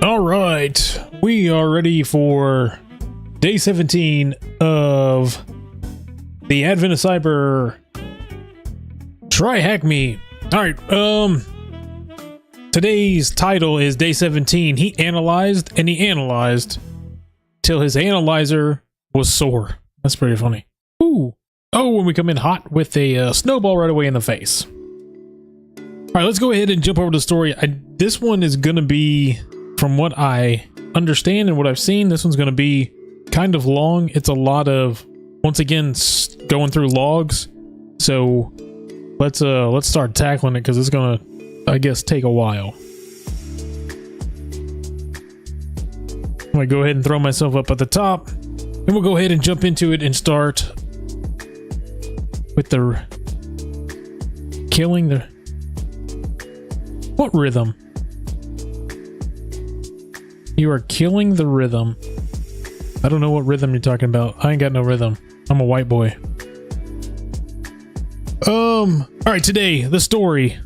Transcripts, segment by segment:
All right, we are ready for day 17 of the Advent of Cyber. Try hack me. All right, today's title is day 17. He analyzed and he analyzed till his analyzer was sore. That's pretty funny. Ooh. Oh, when we come in hot with a snowball right away in the face. All right, let's go ahead and jump over to the story. This one is going to be, from what I understand and what I've seen, this one's going to be kind of long. It's a lot of, once again, going through logs. So let's start tackling it because it's going to, I guess, take a while. I'm going to go ahead and throw myself up at the top, and we'll go ahead and jump into it and start with the killing the... What rhythm? You are killing the rhythm. I don't know what rhythm you're talking about. I ain't got no rhythm. I'm a white boy. All right, today, the story.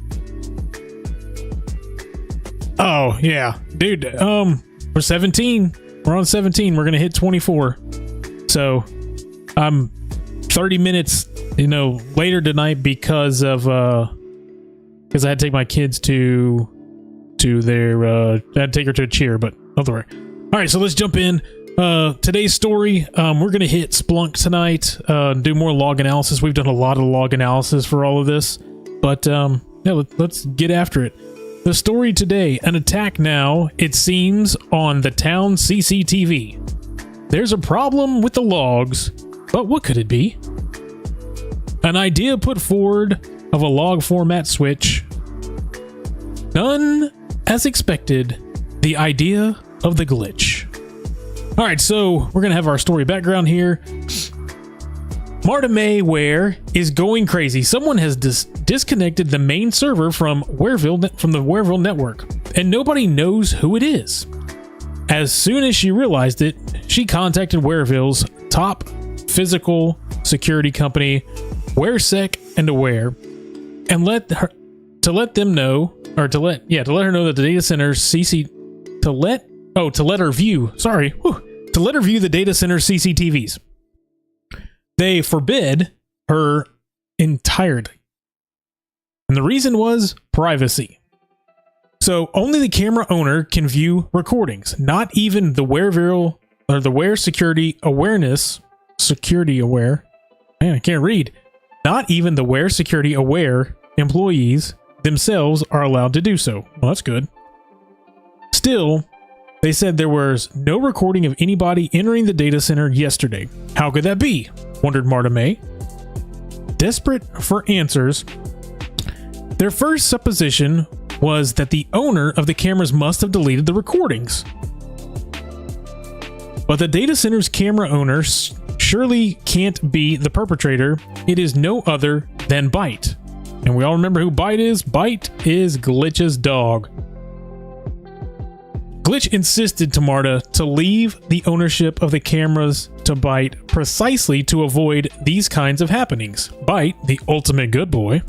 Oh, yeah. Dude, we're 17. We're on 17. We're going to hit 24. So, I'm 30 minutes, later tonight because of, because I had to take my kids to their, I had to take her to a cheer, but not to worry. All right, so let's jump in. Today's story, we're going to hit Splunk tonight, do more log analysis. We've done a lot of log analysis for all of this, but yeah, let's get after it. The story today, an attack now, it seems, on the town CCTV. There's a problem with the logs, but what could it be? An idea put forward of a log format switch. Done as expected. The idea of the glitch. All right, so we're gonna have our story background here. Mayor Malware is going crazy. Someone has disconnected the main server from the Wareville network, and nobody knows who it is. As soon as she realized it, she contacted Wareville's top physical security company, WareSec and Aware, and let her know that the data center to let her view the data center CCTVs. They forbid her entirely. And the reason was privacy. So only the camera owner can view recordings, not even the Wareville or the Ware security aware. Man, I can't read. Not even the Ware security aware employees themselves are allowed to do so. Well, that's good. Still, they said there was no recording of anybody entering the data center yesterday. How could that be? Wondered Marta May. Desperate for answers, their first supposition was that the owner of the cameras must have deleted the recordings. But the data center's camera owner surely can't be the perpetrator. It is no other than Byte. And we all remember who Byte is. Byte is Glitch's dog. Glitch insisted to Marta to leave the ownership of the cameras to Byte precisely to avoid these kinds of happenings. Byte, the ultimate good boy,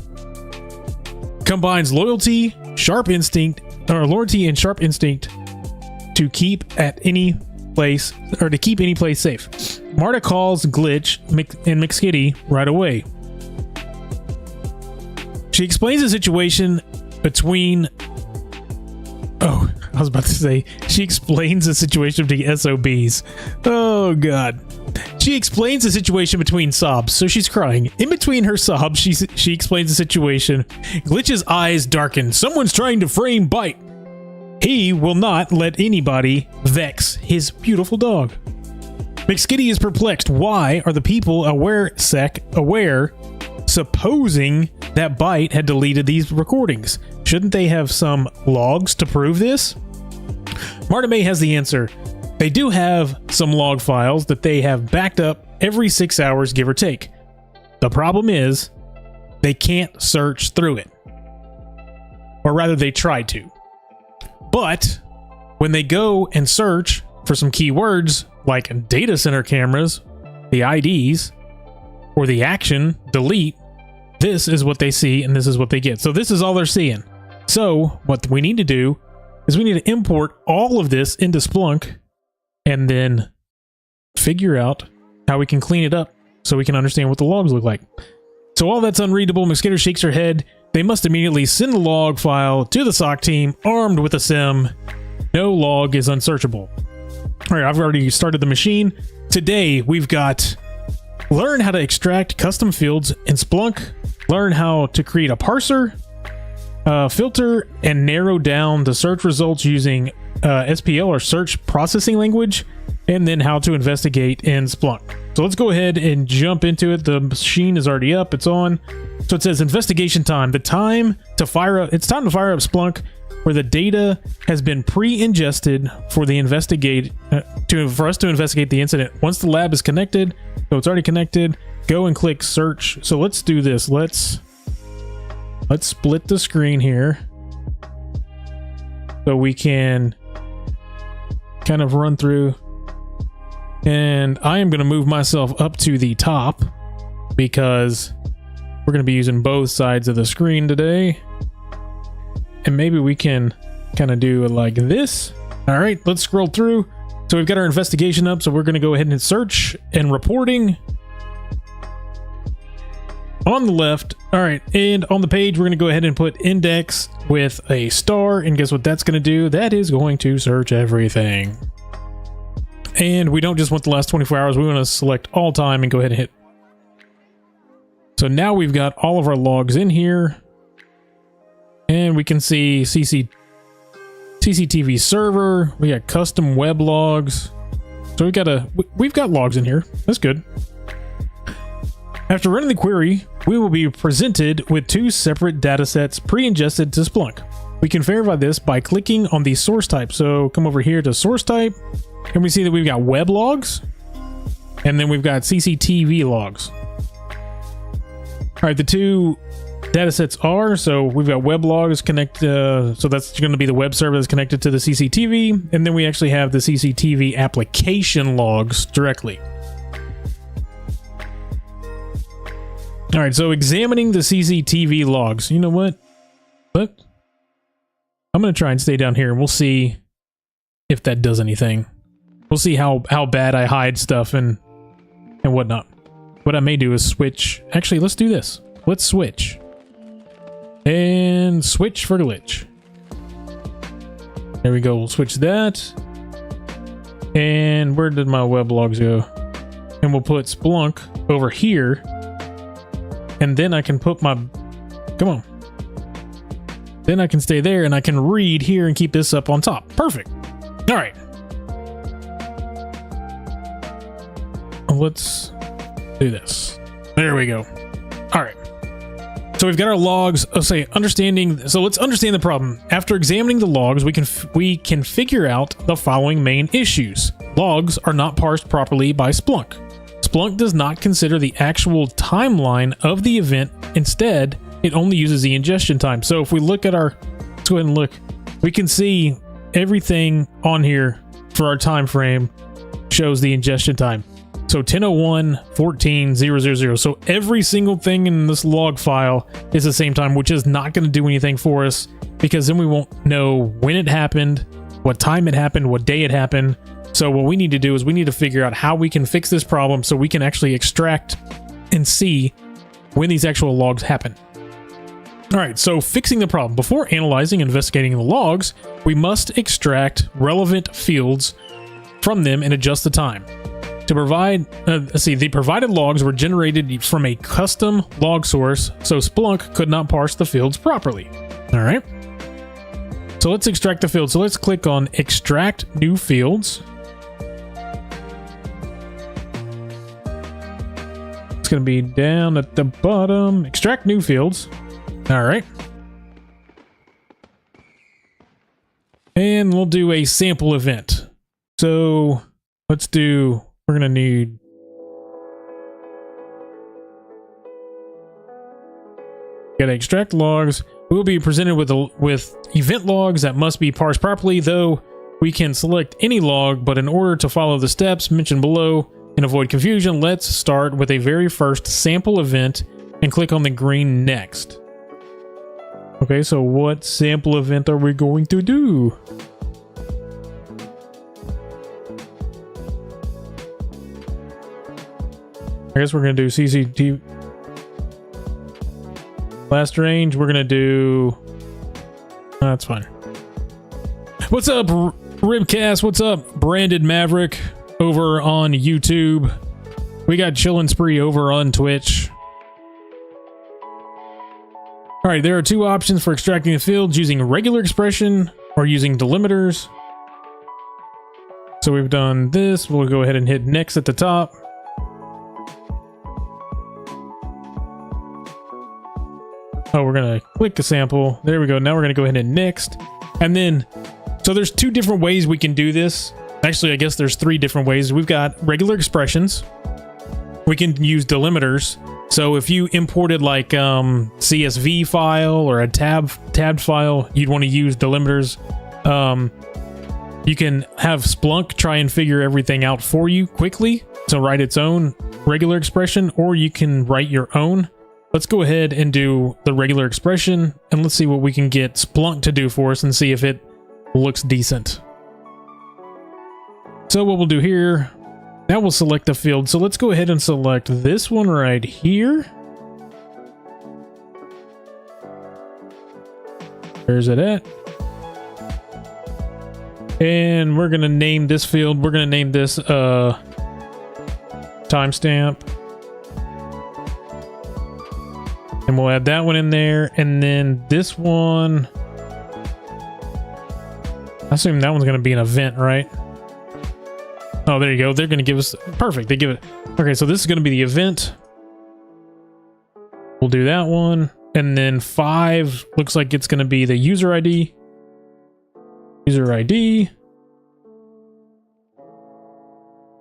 combines loyalty and sharp instinct to keep any place safe. Marta calls Glitch and McSkitty right away. She explains the situation between she explains the situation between SOBs. Oh, God. She explains the situation between sobs, so she's crying. In between her sobs, she explains the situation. Glitch's eyes darken. Someone's trying to frame Byte. He will not let anybody vex his beautiful dog. McSkitty is perplexed. Why are the people aware, supposing that Byte had deleted these recordings? Shouldn't they have some logs to prove this? Marta May has the answer. They do have some log files that they have backed up every 6 hours, give or take. The problem is they can't search through it. Or rather, they try to. But when they go and search for some keywords like data center cameras, the IDs, or the action, delete, this is what they see and this is what they get. So this is all they're seeing. So what we need to do is we need to import all of this into Splunk and then figure out how we can clean it up so we can understand what the logs look like. So all that's unreadable. McSkitty shakes her head. They must immediately send the log file to the SOC team armed with a SIM. No log is unsearchable. All right, I've already started the machine. Today we've got learn how to extract custom fields in Splunk, learn how to create a parser, filter and narrow down the search results using SPL or search processing language, and then how to investigate in Splunk. So let's go ahead and jump into it. The machine is already up, it's on. So it says investigation time. It's time to fire up Splunk where the data has been pre-ingested for us to investigate the incident. Once the lab is connected, so it's already connected, go and click search. So let's do this. Let's split the screen here so we can kind of run through. And I am going to move myself up to the top because we're going to be using both sides of the screen today. And maybe we can kind of do it like this. All right, let's scroll through. So we've got our investigation up. So we're going to go ahead and hit search and reporting on the left. All right, and on the page, we're going to go ahead and put index with a star. And guess what that's going to do? That is going to search everything. And we don't just want the last 24 hours. We want to select all time and go ahead and hit. So now we've got all of our logs in here. And we can see CCTV server. We got custom web logs. So we've got logs in here. That's good. After running the query, we will be presented with two separate datasets pre-ingested to Splunk. We can verify this by clicking on the source type. So come over here to source type, and we see that we've got web logs, and then we've got CCTV logs. All right, the two datasets are, so we've got web logs connect, so that's going to be the web server that's connected to the CCTV, and then we actually have the CCTV application logs directly. All right, so examining the CCTV logs. You know what? I'm going to try and stay down here, and we'll see if that does anything. We'll see how bad I hide stuff and whatnot. What I may do is switch. Actually, let's do this. Let's switch. And switch for glitch. There we go. We'll switch that. And where did my web logs go? And we'll put Splunk over here. And then I can put my... Come on. Then I can stay there and I can read here and keep this up on top. Perfect. All right. Let's do this. There we go. All right. So we've got our logs. Let's say understanding. So let's understand the problem. After examining the logs, we can figure out the following main issues. Logs are not parsed properly by Splunk. Splunk does not consider the actual timeline of the event. Instead, it only uses the ingestion time. So if we look at our, let's go ahead and look, we can see everything on here for our time frame shows the ingestion time. So 10:01:14:000. So every single thing in this log file is the same time, which is not going to do anything for us because then we won't know when it happened, what time it happened, what day it happened. So what we need to do is we need to figure out how we can fix this problem so we can actually extract and see when these actual logs happen. All right, so fixing the problem. Before analyzing and investigating the logs, we must extract relevant fields from them and adjust the time. To provide, the provided logs were generated from a custom log source, so Splunk could not parse the fields properly. All right. So let's extract the field. So let's click on Extract New Fields. It's going to be down at the bottom. Extract New Fields. All right. And we'll do a sample event. So let's do, we're going to need, got to extract logs. We'll be presented with event logs that must be parsed properly, though we can select any log, but in order to follow the steps mentioned below and avoid confusion, let's start with a very first sample event and click on the green next. Okay, so what sample event are we going to do? I guess we're going to do CCTV. Last range, we're going to do... that's fine. What's up, Ribcast? What's up, Branded Maverick over on YouTube? We got Chillin' Spree over on Twitch. All right, there are two options for extracting the fields, using regular expression or using delimiters. So we've done this. We'll go ahead and hit next at the top. Oh, we're going to click the sample. There we go. Now we're going to go ahead and next. And then, so there's two different ways we can do this. Actually, I guess there's three different ways. We've got regular expressions. We can use delimiters. So if you imported like CSV file or a tabbed file, you'd want to use delimiters. You can have Splunk try and figure everything out for you quickly. So write its own regular expression, or you can write your own. Let's go ahead and do the regular expression, and let's see what we can get Splunk to do for us and see if it looks decent. So what we'll do here, now we'll select the field. So let's go ahead and select this one right here. Where's it at? And we're going to name this field. We're going to name this timestamp. And we'll add that one in there. And then this one, I assume that one's going to be an event, right? Oh, there you go. They're going to give us, perfect. They give it. Okay, so this is going to be the event. We'll do that one. And then 5 looks like it's going to be the user ID. User ID.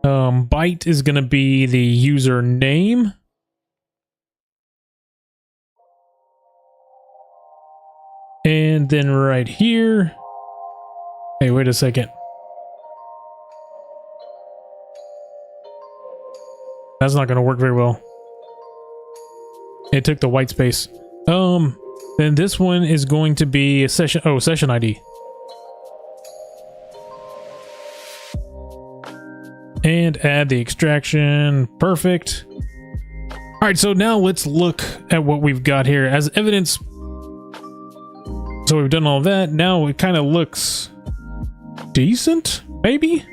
Byte is going to be the user name. And then right here. Hey, wait a second. That's not going to work very well. It took the white space. Then this one is going to be a session. Oh, session ID. And add the extraction. Perfect. All right, so now let's look at what we've got here as evidence. So we've done all of that. Now it kind of looks decent, maybe?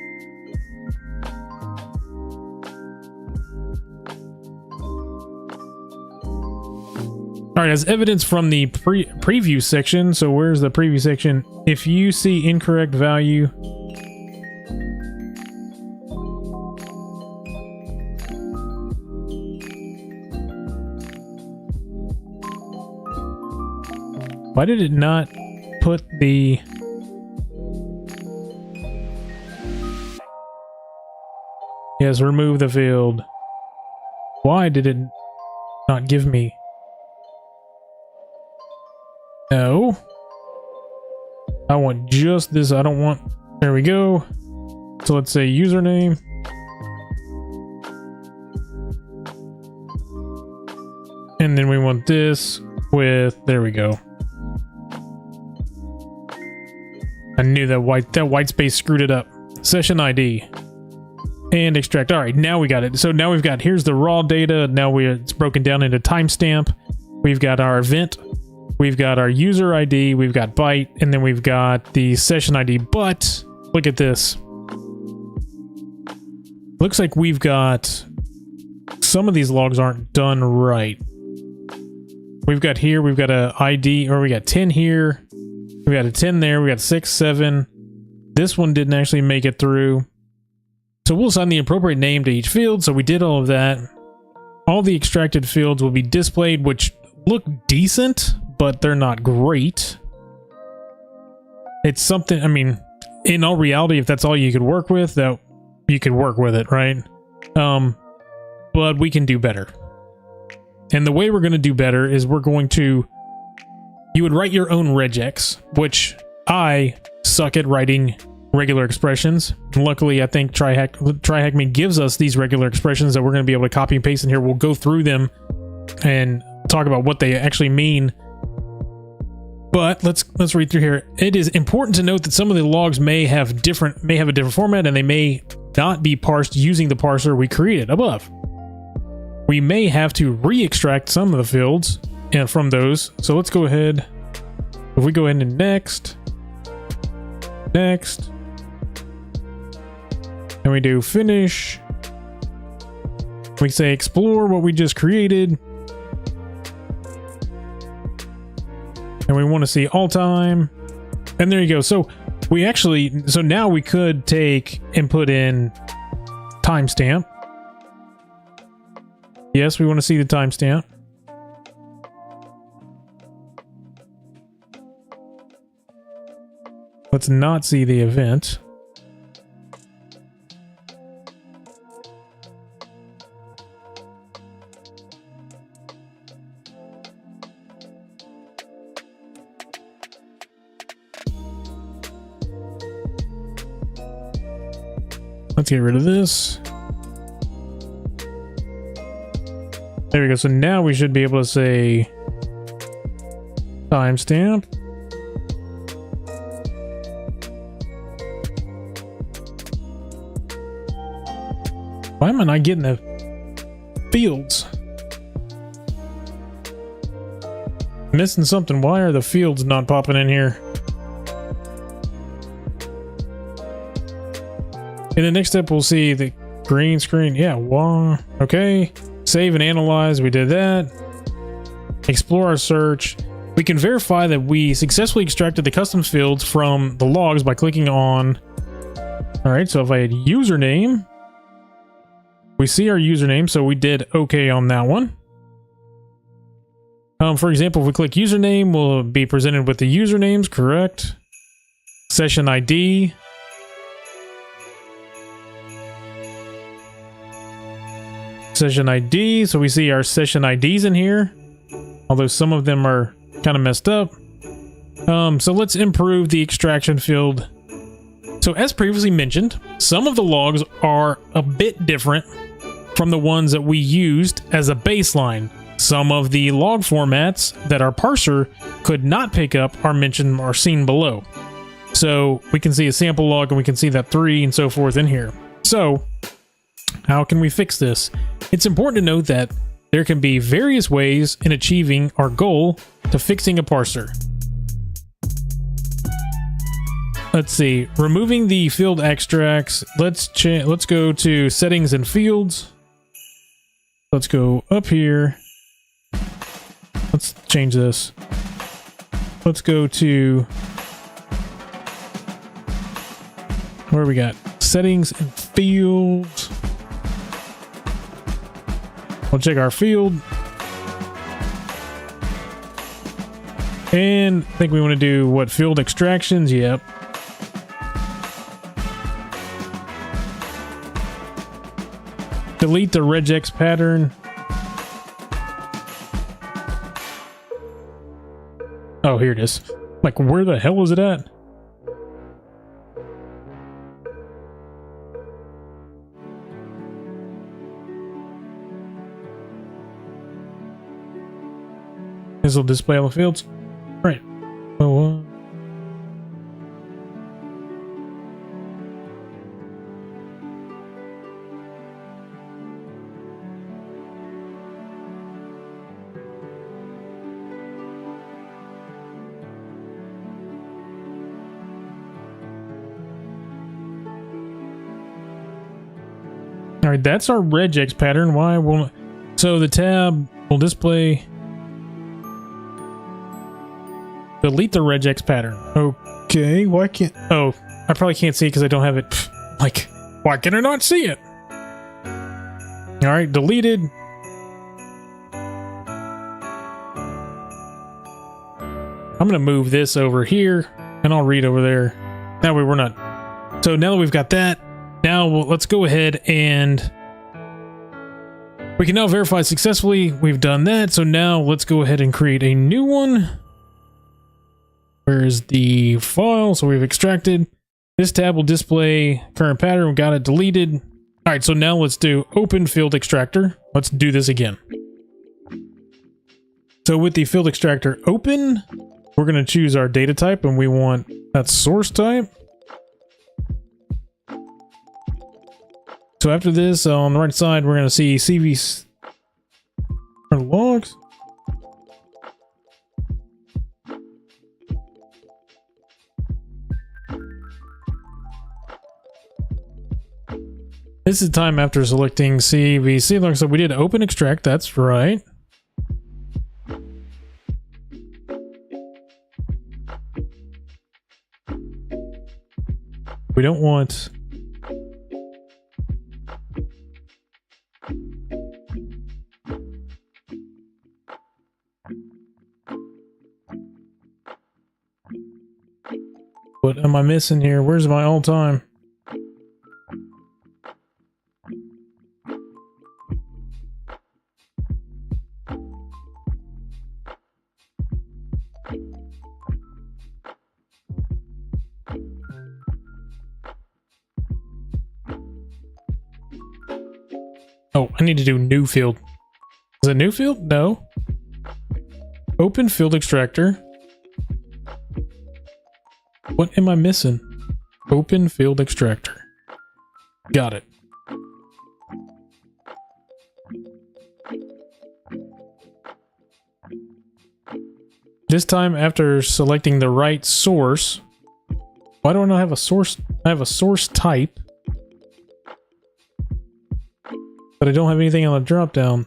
All right, as evidence from the preview section. So where's the preview section? If you see incorrect value, why did it not put the... Yes, remove the field. Why did it not give me... No. I want just this. I don't want... There we go. So let's say username. And then we want this with... There we go. I knew that white space screwed it up. Session ID. And extract. All right, now we got it. So now we've got... Here's the raw data. Now it's broken down into timestamp. We've got our event. We've got our user ID, we've got byte, and then we've got the session ID. But look at this. Looks like we've got some of these logs aren't done right. We've got here, we've got a ID, or we got 10 here. We got a 10 there, we got 6, 7. This one didn't actually make it through. So we'll assign the appropriate name to each field. So we did all of that. All the extracted fields will be displayed, which look decent, but they're not great. It's something, I mean, in all reality, if that's all you could work with, that you could work with it, right? But we can do better. And the way we're going to do better is we're going to... You would write your own regex, which I suck at writing regular expressions. Luckily, I think TryHackMe gives us these regular expressions that we're going to be able to copy and paste in here. We'll go through them and talk about what they actually mean. But let's read through here. It is important to note that some of the logs may have a different format, and they may not be parsed using the parser we created above. We may have to re-extract some of the fields from those. So let's go ahead. If we go ahead and next, and we do finish, we say explore what we just created. And we want to see all time. And there you go. So we actually, so now we could take and put in timestamp. Yes, we want to see the timestamp. Let's not see the event. Let's get rid of this. There we go. So now we should be able to say timestamp. Why am I not getting the fields? Missing something. Why are the fields not popping in here? In the next step, we'll see the green screen. Yeah, wow. Okay. Save and analyze. We did that. Explore our search. We can verify that we successfully extracted the custom fields from the logs by clicking on... All right, so if I had username, we see our username, so we did okay on that one. For example, if we click username, we'll be presented with the usernames, correct? Session ID. Session ID, so we see our session IDs in here, although some of them are kind of messed up. So let's improve the extraction field. So as previously mentioned, some of the logs are a bit different from the ones that we used as a baseline. Some of the log formats that our parser could not pick up are mentioned or seen below. So we can see a sample log and we can see that 3 and so forth in here. So how can we fix this? It's important to note that there can be various ways in achieving our goal to fixing a parser. Let's see, removing the field extracts. Let's go to settings and fields. Let's go up here. Let's change this. Let's go to where we got settings and fields. We'll check our field. And I think we want to do what, field extractions? Yep. Delete the regex pattern. Oh, here it is. Like, where the hell is it at? This will display all the fields. Right. Oh, all right, that's our regex pattern. Why won't... So the tab will display... Delete the regex pattern. Okay, why can't... Oh, I probably can't see it because I don't have it. Like, why can I not see it? Alright, deleted. I'm going to move this over here, and I'll read over there. That way we're not... So now that we've got that, now let's go ahead and... We can now verify successfully. We've done that, so now let's go ahead and create a new one. Where's the file? So we've extracted. This tab will display current pattern. We got it deleted. All right, so now let's do open field extractor. Let's do this again. So with the field extractor open, we're going to choose our data type, and we want that source type. So after this, on the right side, we're going to see CV logs. This is time after selecting CVC log. So we did open extract. That's right. We don't want... What am I missing here? Where's my all time? Oh, I need to do new field. Is it new field? No. Open field extractor. What am I missing? Open field extractor. Got it. This time after selecting the right source. Why do I not have a source? I have a source type. But I don't have anything on the drop down.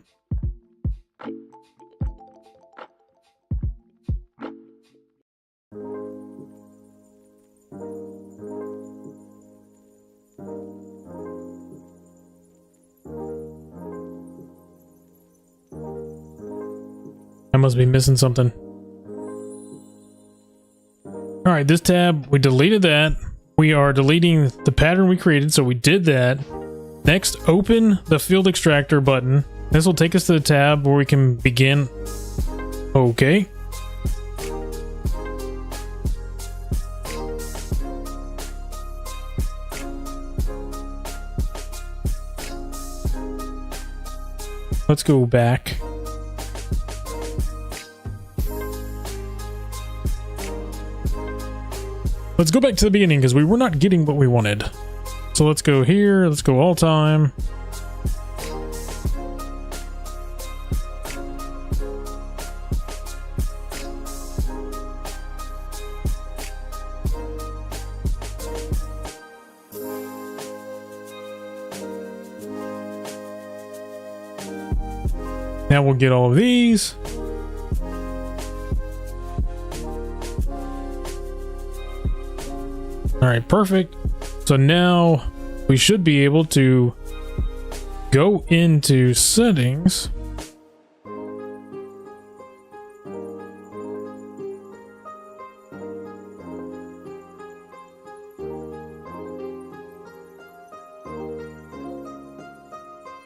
I must be missing something. All right, this tab, we deleted that. We are deleting the pattern we created, so we did that. Next, open the field extractor button. This will take us to the tab where we can begin. Okay. Let's go back. Let's go back to the beginning because we were not getting what we wanted. So let's go here. Let's go all time. Now we'll get all of these. All right, perfect. So now we should be able to go into settings.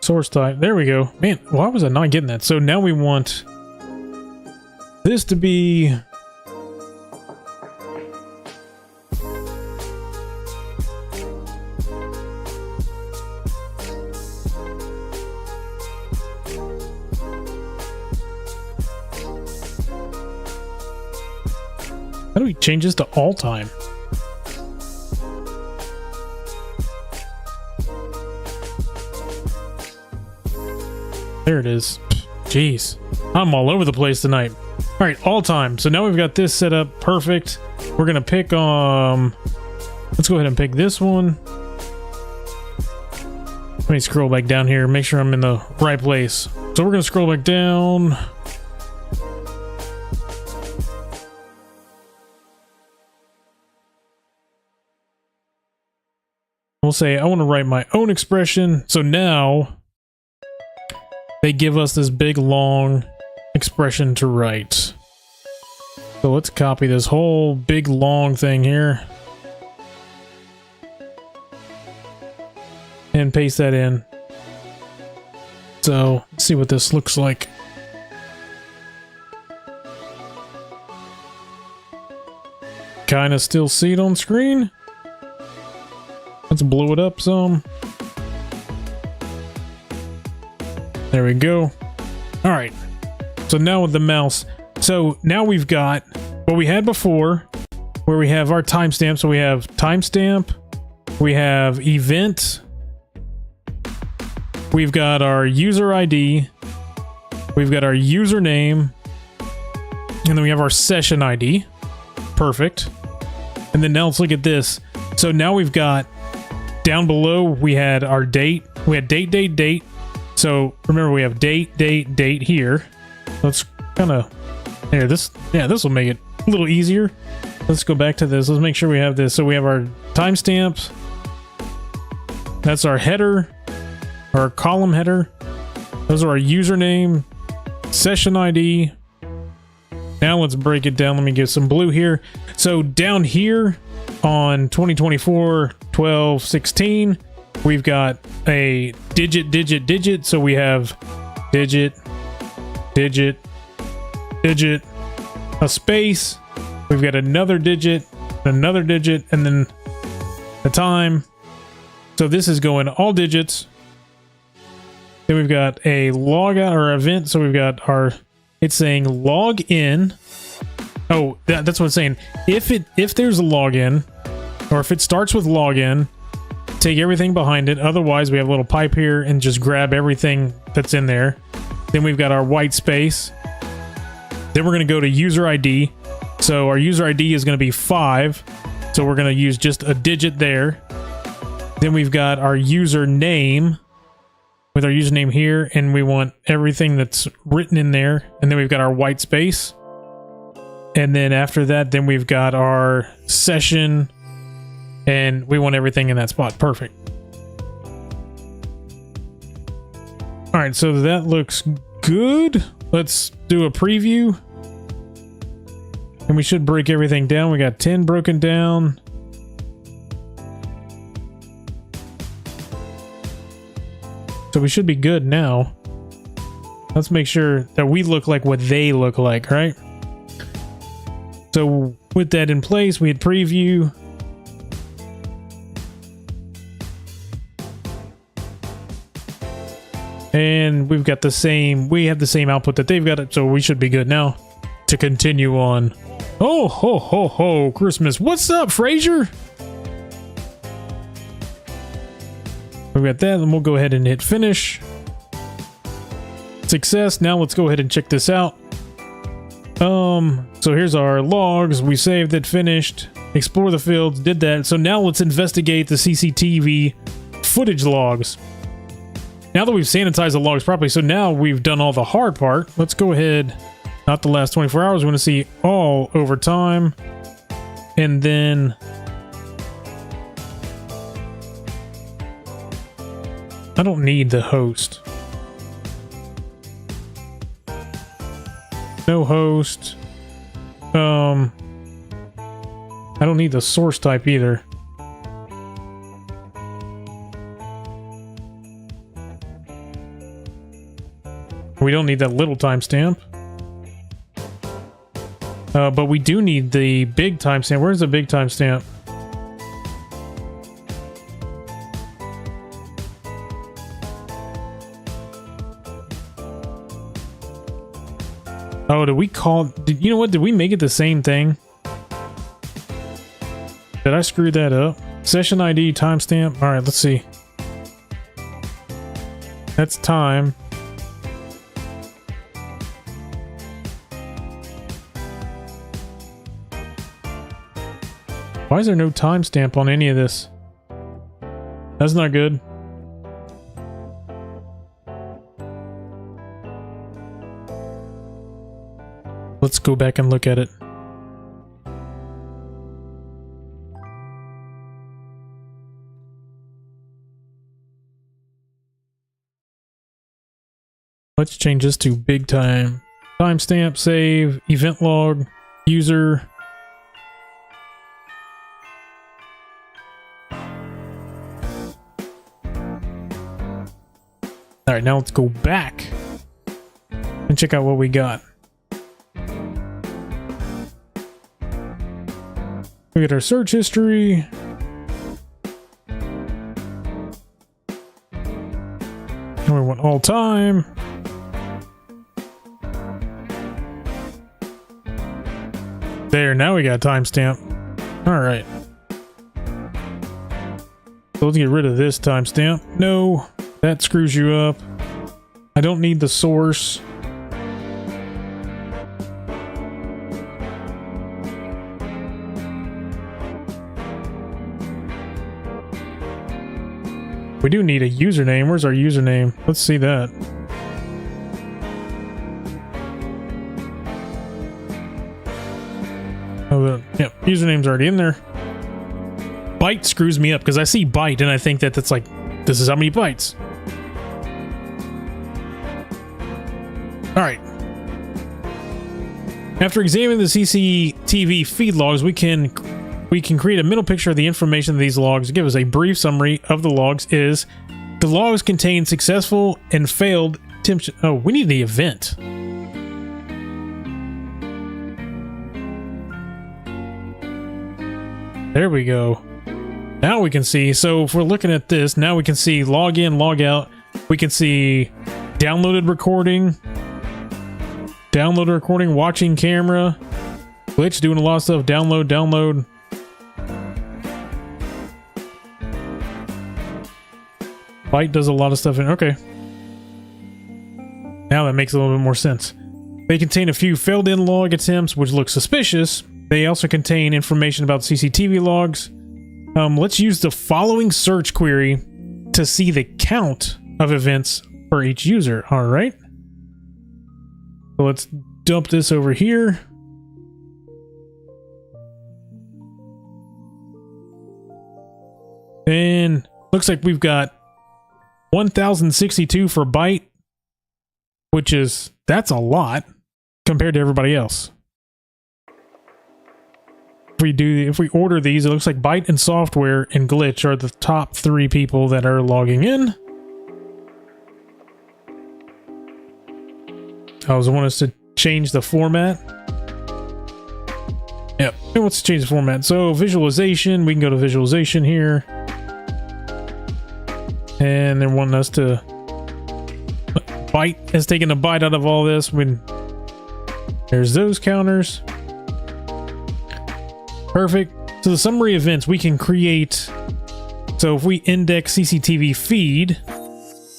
Source type. There we go. Man, why was I not getting that? So now we want this to be how do we change this to all time? There it is. Jeez. I'm all over the place tonight. All right, all time. So now we've got this set up perfect. We're going to pick, let's go ahead and pick this one. Let me scroll back down here, make sure I'm in the right place. So we're going to scroll back down. We'll say, I want to write my own expression. So now they give us this big long expression to write. So let's copy this whole big long thing here and paste that in. So let's see what this looks like. Kind of still see it on screen. Let's blow it up some. There we go. All right. So now with the mouse. So now we've got what we had before, where we have our timestamp. So we have timestamp, we have event, we've got our user ID, we've got our username, and then we have our session ID. Perfect. And then now let's look at this. So now we've got down below, we had our date. We had date, date, date. So remember, we have date, date, date here. Let's kind of, here, this will make it a little easier. Let's go back to this. Let's make sure we have this. So we have our timestamps. That's our header, our column header. Those are our username, session ID. Now let's break it down. Let me get some blue here. So down here on 2024-12-16, we've got a digit, digit, digit. So we have digit, digit, digit, a space. We've got another digit, and then the time. So this is going all digits. Then we've got a logout or event. So we've got our, it's saying log in. Oh, that's what it's saying. If there's a login, or if it starts with login, take everything behind it. Otherwise, we have a little pipe here and just grab everything that's in there. Then we've got our white space. Then we're going to go to user ID. So our user ID is going to be 5. So we're going to use just a digit there. Then we've got our username with our username here, and we want everything that's written in there. And then we've got our white space. And then after that, then we've got our session, and we want everything in that spot. Perfect. All right, so that looks good. Let's do a preview. And we should break everything down. We got 10 broken down. So we should be good now. Let's make sure that we look like what they look like, right? So with that in place, we had preview. And we've got the same, we have the same output that they've got, so we should be good now to continue on. Oh, ho, ho, ho, Christmas. What's up, Fraser? We've got that, and we'll go ahead and hit finish. Success. Now let's go ahead and check this out. So here's our logs. We saved it, finished, explore the fields, did that. So now let's investigate the CCTV footage logs. Now that we've sanitized the logs properly, so now we've done all the hard part. Let's go ahead, not the last 24 hours, we want to see all over time. And then I don't need the host. No host. I don't need the source type either. We don't need that little timestamp. But we do need the big timestamp. Where's the big timestamp? Oh, did we call... you know what? Did we make it the same thing? Did I screw that up? Session ID, timestamp. Alright, let's see. That's time. Why is there no timestamp on any of this? That's not good. Let's go back and look at it. Let's change this to big time. Timestamp, save, event log, user. All right, now let's go back and check out what we got. Look at our search history. And we want all time. There, now we got timestamp. All right. So let's get rid of this timestamp. No, that screws you up. I don't need the source. We do need a username. Where's our username? Let's see that. Oh, yeah, username's already in there. Byte screws me up because I see byte and I think that that's like, this is how many bytes. All right. After examining the CCTV feed logs, we can create a mental picture of the information of these logs. Give us a brief summary of the logs. Is the logs contain successful and failed attempts? Oh, we need the event. There we go. Now we can see. So if we're looking at this, now we can see log in, log out. We can see downloaded recording, watching camera, glitch, doing a lot of stuff, download. Byte does a lot of stuff in. Okay. Now that makes a little bit more sense. They contain a few failed in log attempts, which look suspicious. They also contain information about CCTV logs. Let's use the following search query to see the count of events for each user. All right. So let's dump this over here. And looks like we've got 1062 for byte, which is, that's a lot compared to everybody else. If we order these, it looks like Byte and Software and Glitch are the top 3 people that are logging in. I was want us to change the format. Yep, it wants to change the format. So visualization, we can go to visualization here. And they're wanting us to... Byte has taken a bite out of all this. There's those counters. Perfect. So the summary events we can create. So if we index CCTV feed,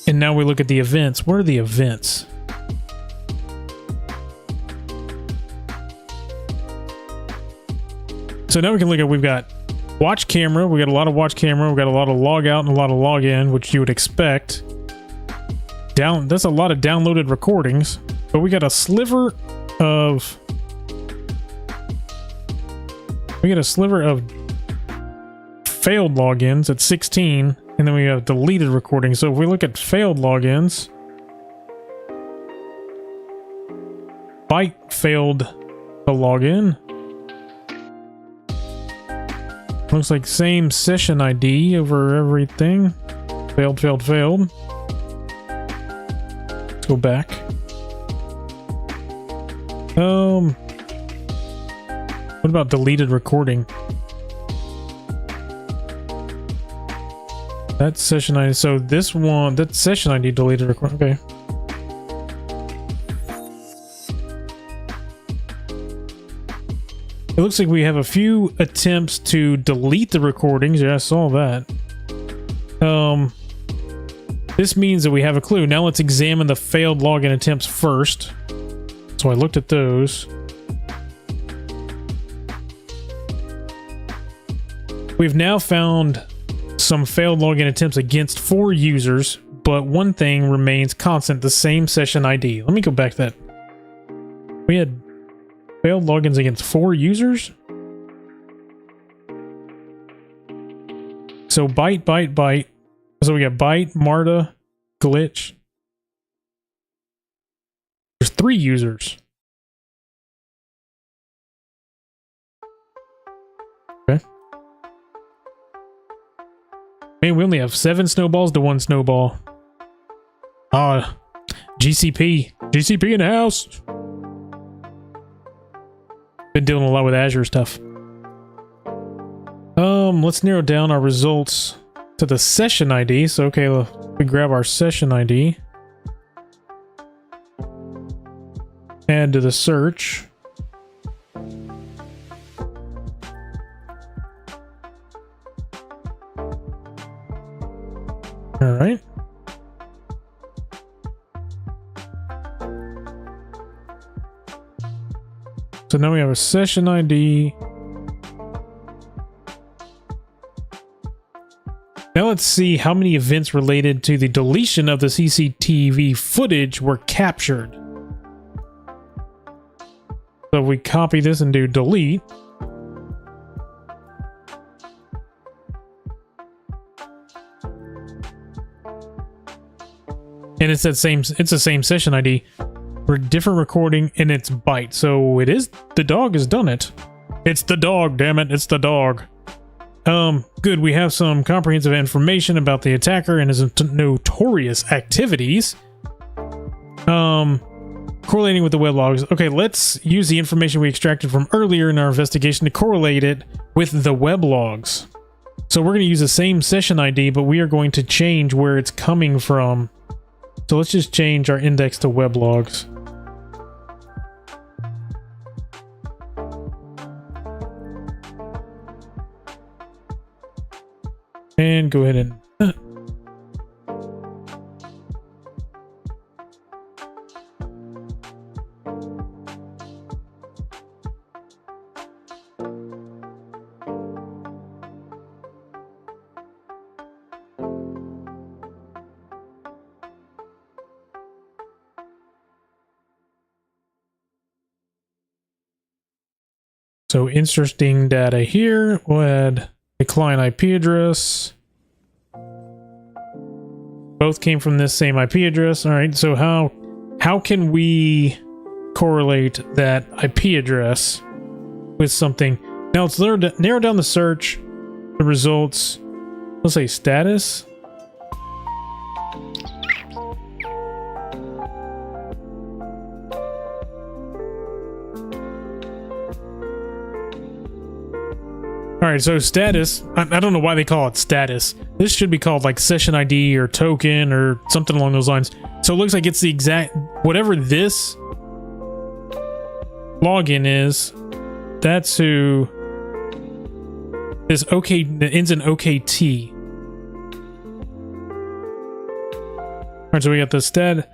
and now we look at the events. What are the events? So now we can look at, we've got watch camera. We got a lot of watch camera. We got a lot of log out and a lot of log in, which you would expect. That's a lot of downloaded recordings, but we got a sliver of failed logins at 16, and then we have deleted recordings. So if we look at failed logins, Byte failed to log in. Looks like same session ID over everything. Failed, failed, failed. Let's go back. What about deleted recording? That's session ID. So this one, that's session ID deleted recording. Okay. It looks like we have a few attempts to delete the recordings. Yeah, I saw that. This means that we have a clue. Now let's examine the failed login attempts first. So I looked at those. We've now found some failed login attempts against 4 users, but one thing remains constant, the same session ID. Let me go back to that. We had failed logins against 4 users? So Byte, Byte, Byte. So we got Byte, Marta, Glitch. There's 3 users. Okay. Man, we only have 7 snowballs to 1 snowball. GCP. GCP in the house. Been dealing a lot with Azure stuff. Let's narrow down our results to the session ID. So, okay, we grab our session ID. Add to the search. All right. So now we have a session ID. Now let's see how many events related to the deletion of the CCTV footage were captured. So if we copy this and do delete. And it's the same session ID. For different recording, and it's Byte. So it is, the dog has done it. It's the dog, damn it, it's the dog. Good, we have some comprehensive information about the attacker and his notorious activities. Correlating with the web logs. Okay, let's use the information we extracted from earlier in our investigation to correlate it with the web logs. So we're going to use the same session ID, but we are going to change where it's coming from. So let's just change our index to web logs. And go ahead and... So interesting data here. We'll add a client IP address. Both came from this same IP address. All right, so how how can we correlate that IP address with something? Now let's narrow down the search, the results. Let's say status. Alright, so status, I don't know why they call it status. This should be called like session ID or token or something along those lines. So it looks like it's the exact, whatever this login is, that's who this OK, that ends in OKT. Alright, so we got the stat.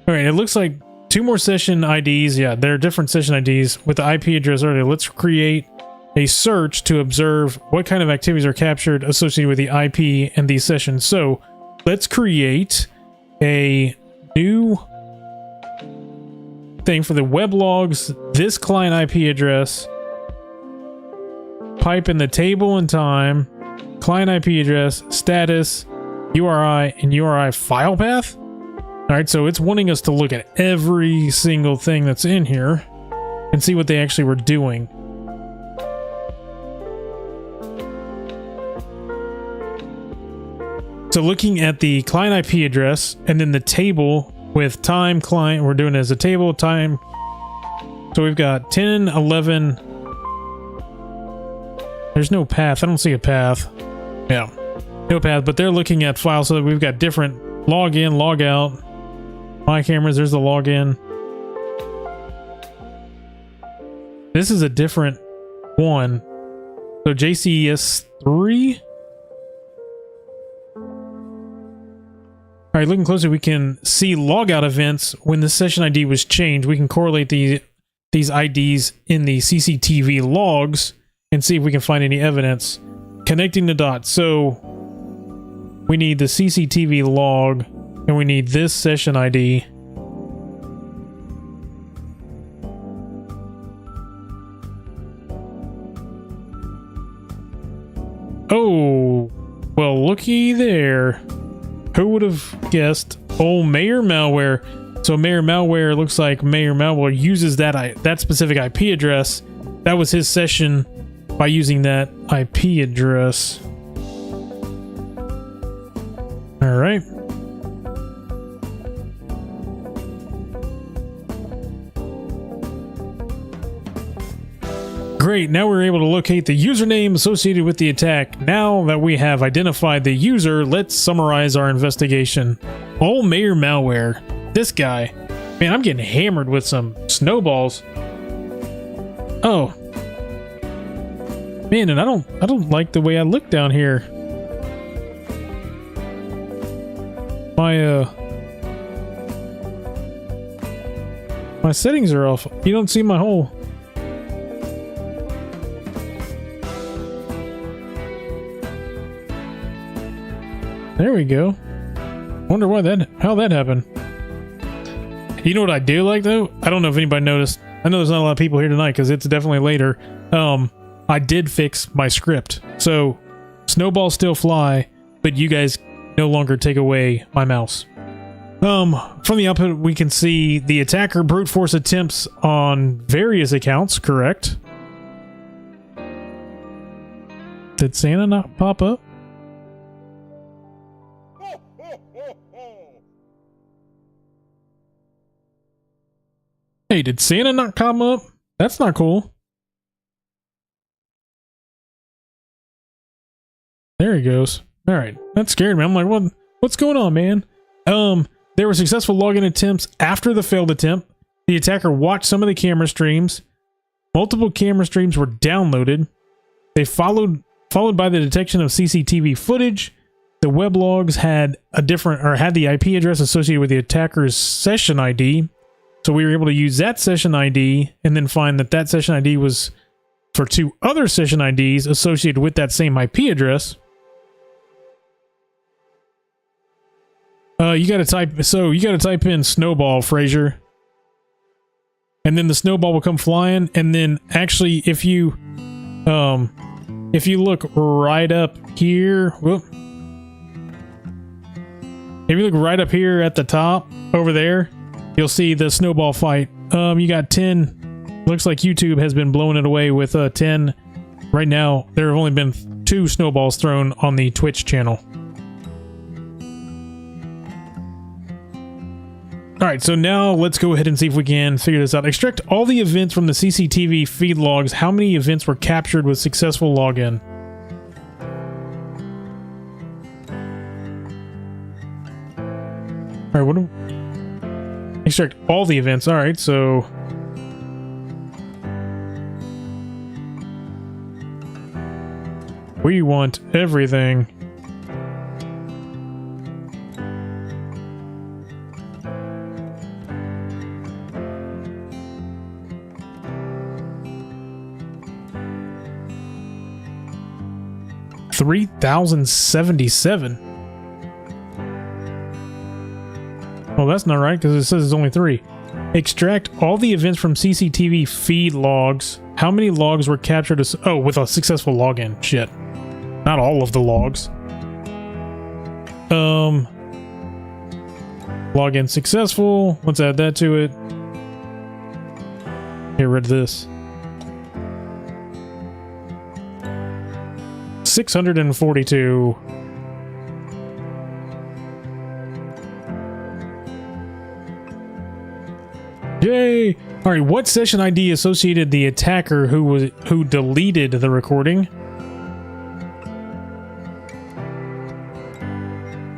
Alright, it looks like 2 more session IDs. Yeah, they're different session IDs with the IP address already. Let's create a search to observe what kind of activities are captured associated with the IP and these sessions. So let's create a new thing for the web logs, this client IP address, pipe in the table and time, client IP address, status, URI, and URI file path. All right, so it's wanting us to look at every single thing that's in here and see what they actually were doing. So looking at the client IP address and then the table with time client, we're doing it as a table time. So we've got 10, 11. There's no path. I don't see a path. Yeah, no path, but they're looking at files. So that we've got different login, log out, my cameras. There's the login. This is a different one. So JCS3. All right, looking closely, we can see logout events when the session ID was changed. We can correlate these IDs in the CCTV logs and see if we can find any evidence. Connecting the dots. So we need the CCTV log and we need this session ID. Oh, well, looky there. Who would have guessed? Oh, Mayor Malware. So Mayor Malware, looks like Mayor Malware uses that specific IP address. That was his session by using that IP address. All right. Great, now we're able to locate the username associated with the attack. Now that we have identified the user, let's summarize our investigation. Oh, Mayor Malware. This guy. Man, I'm getting hammered with some snowballs. Oh. Man, and I don't like the way I look down here. My settings are off. You don't see my whole... There we go. Wonder how that happened. You know what I do like though? I don't know if anybody noticed. I know there's not a lot of people here tonight because it's definitely later. I did fix my script. So snowballs still fly, but you guys no longer take away my mouse. From the output we can see the attacker brute force attempts on various accounts, correct? Did Santa not pop up? Hey, did Santa not come up? That's not cool. There he goes. All right, that scared me. I'm like, what's going on, man? There were successful login attempts after the failed attempt. The attacker watched some of the camera streams. Multiple camera streams were downloaded. They followed by the detection of CCTV footage. The web logs had the IP address associated with the attacker's session ID. So we were able to use that session ID and then find that session ID was for 2 other session IDs associated with that same IP address. You gotta type in snowball, Fraser. And then the snowball will come flying, and then actually if you look right up here, if you look right up here at the top over there, you'll see the snowball fight. You got 10. Looks like YouTube has been blowing it away with 10. Right now, there have only been 2 snowballs thrown on the Twitch channel. Alright, so now let's go ahead and see if we can figure this out. Extract all the events from the CCTV feed logs. How many events were captured with successful login? Alright, what do... Extract all the events. Alright, so... we want everything. $3,077. Well, that's not right because it says it's only 3. Extract all the events from CCTV feed logs. How many logs were captured as... oh, with a successful login. Shit. Not all of the logs. Login successful. Let's add that to it. Get rid of this. 642. Yay! All right, what session ID associated the attacker who deleted the recording?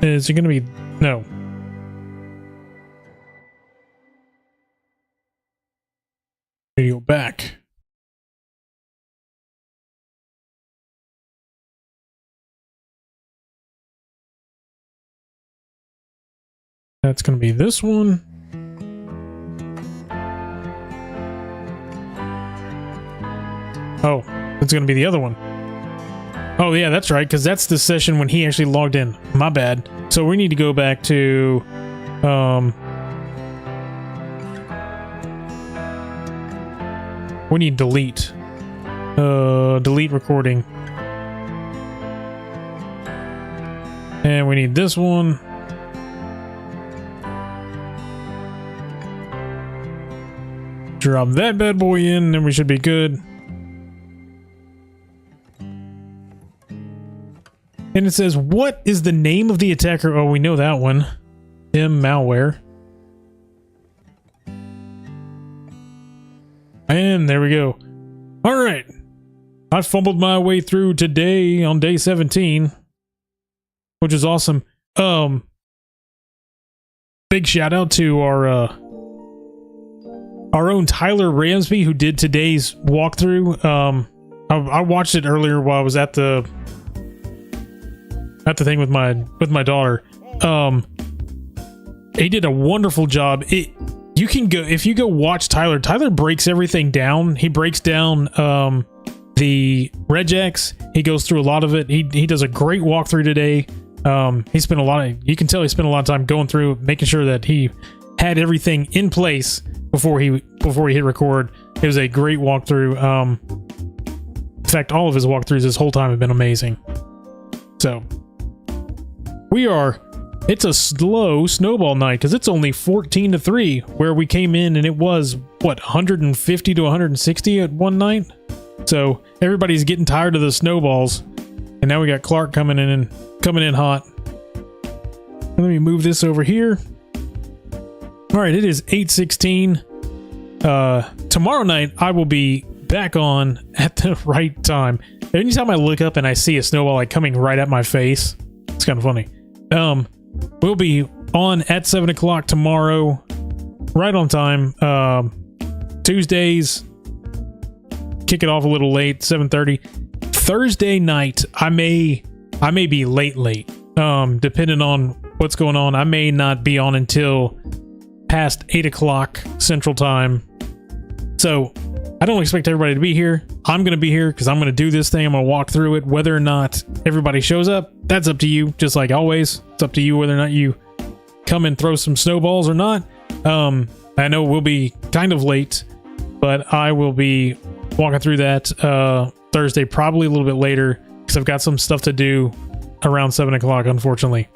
Is it going to be... no. Video back. That's going to be this one. Oh, it's going to be the other one. Oh, yeah, that's right, because that's the session when he actually logged in. My bad. So we need to go back to... we need delete. Delete recording. And we need this one. Drop that bad boy in, and we should be good. And it says, what is the name of the attacker? Oh, we know that one. Mayor Malware. And there we go. All right. I fumbled my way through today on day 17, which is awesome. Big shout out to our own Tyler Ramsby, who did today's walkthrough. I watched it earlier while I was at the thing with my daughter. He did a wonderful job. You can go, if you go watch Tyler breaks everything down. He breaks down the regex. He goes through a lot of it. He does a great walkthrough today. He spent you can tell he spent a lot of time going through, making sure that he had everything in place before he hit record. It was a great walkthrough. In fact, all of his walkthroughs this whole time have been amazing. So it's a slow snowball night because it's only 14-3 where we came in, and it was what, 150 to 160 at one night. So everybody's getting tired of the snowballs, and now we got Clark coming in hot. Let me move this over here. All right, it is 8:16. Tomorrow night I will be back on at the right time. Anytime I look up and I see a snowball like coming right at my face, it's kind of funny. We'll be on at 7 o'clock tomorrow, right on time. Tuesdays, kick it off a little late, 7:30. Thursday night, I may be late. Depending on what's going on, I may not be on until past 8 o'clock Central Time. So I don't expect everybody to be here. I'm going to be here because I'm going to do this thing. I'm going to walk through it. Whether or not everybody shows up, that's up to you. Just like always, it's up to you whether or not you come and throw some snowballs or not. I know we'll be kind of late, but I will be walking through that Thursday, probably a little bit later, because I've got some stuff to do around 7 o'clock, unfortunately.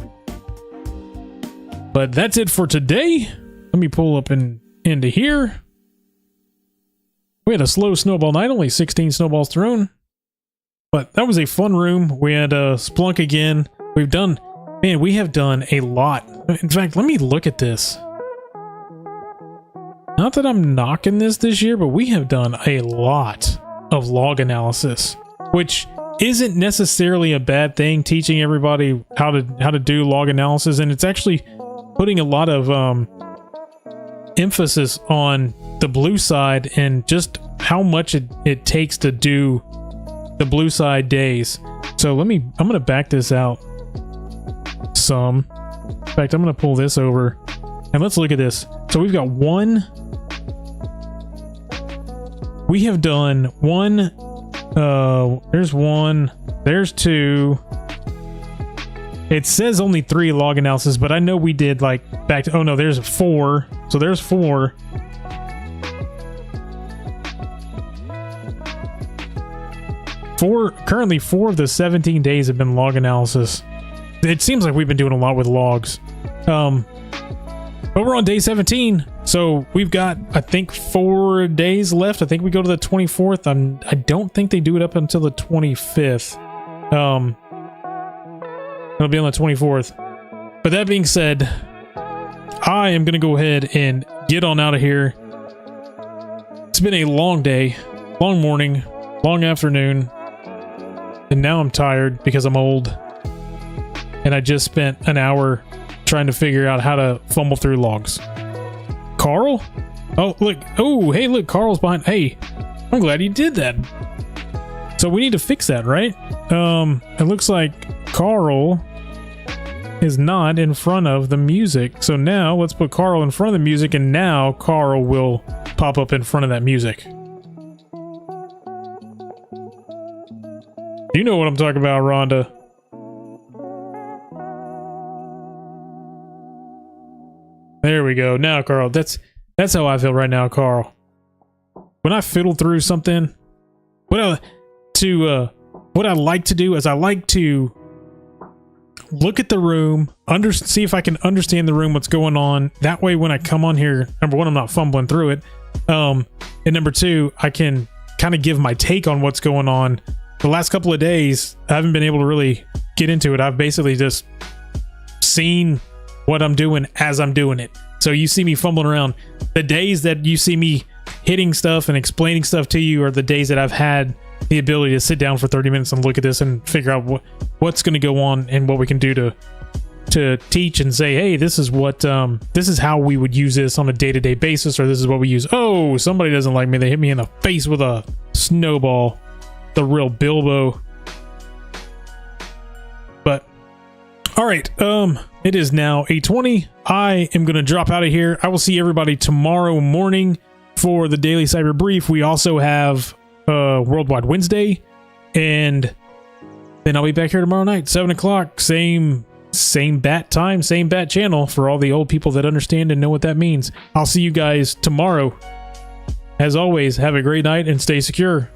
But that's it for today. let me pull up into here. We had a slow snowball night, only 16 snowballs thrown. But that was a fun room. We had Splunk again. We have done a lot. In fact, let me look at this. Not that I'm knocking this year, but we have done a lot of log analysis, which isn't necessarily a bad thing, teaching everybody how to do log analysis, and it's actually putting a lot of emphasis on the blue side and just how much it takes to do the blue side days. So I'm gonna back this out some. In fact, I'm gonna pull this over and let's look at this. So we have done one, there's one, there's two. It says only 3 log analysis, but I know we did like back to, oh no, there's 4. So there's 4. Currently 4 of the 17 days have been log analysis. It seems like we've been doing a lot with logs. But we're on day 17, so we've got, I think, 4 days left. I think we go to the 24th. I don't think they do it up until the 25th. It'll be on the 24th. But that being said, I am going to go ahead and get on out of here. It's been a long day, long morning, long afternoon, and now I'm tired because I'm old. And I just spent an hour trying to figure out how to fumble through logs. Carl? Oh, look. Oh, hey, look, Carl's behind. Hey, I'm glad you did that. So we need to fix that, right? It looks like Carl is not in front of the music. So now let's put Carl in front of the music, and now Carl will pop up in front of that music. You know what I'm talking about, Rhonda. There we go. Now, Carl, that's how I feel right now, Carl. When I fiddle through something, what I like to do is I like to look at the room, see if I can understand the room, what's going on. That way, when I come on here, number one, I'm not fumbling through it. And number two, I can kind of give my take on what's going on. The last couple of days, I haven't been able to really get into it. I've basically just seen what I'm doing as I'm doing it. So you see me fumbling around. The days that you see me hitting stuff and explaining stuff to you are the days that I've had the ability to sit down for 30 minutes and look at this and figure out what's going to go on and what we can do to teach and say, hey, this is what this is how we would use this on a day-to-day basis, or this is what we use. Oh, somebody doesn't like me. They hit me in the face with a snowball. The real Bilbo. But all right, it is now 8:20. I am going to drop out of here. I will see everybody tomorrow morning for the Daily Cyber Brief. We also have Worldwide Wednesday, and then I'll be back here tomorrow night, 7 o'clock, same bat time, same bat channel for all the old people that understand and know what that means. I'll see you guys tomorrow. As always, have a great night and stay secure.